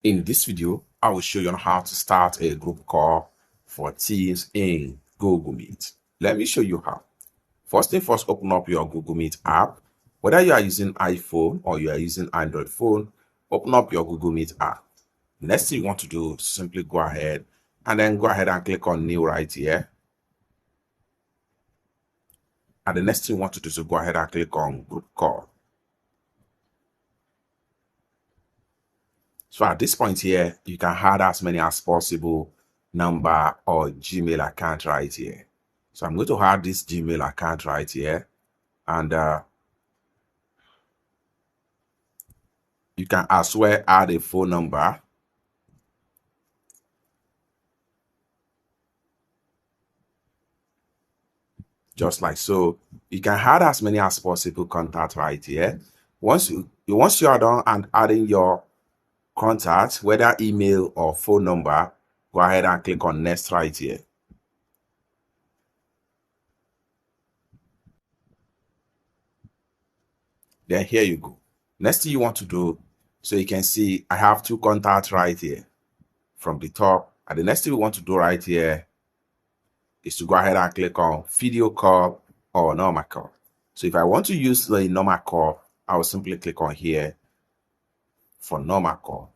In this video, I will show you on how to start a group call for Teams in Google Meet. Let me show you how. First thing first, open up your Google Meet app. Whether you are using iPhone or you are using Android phone, open up your Google Meet app. Next thing you want to do is simply go ahead and click on new right here. And the next thing you want to do is go ahead and click on group call. So at this point here, you can add as many as possible number or Gmail account right here. So I'm going to add this Gmail account right here, and you can as well add a phone number. Just like so. You can add as many as possible contact right here. Once you are done and adding your contact, whether email or phone number, go ahead and click on next right here. Then here you go. Next thing you want to do, so you can see I have two contacts right here from the top. And the next thing we want to do right here is to go ahead and click on video call or normal call. So if I want to use the normal call, I will simply click on here for normal call.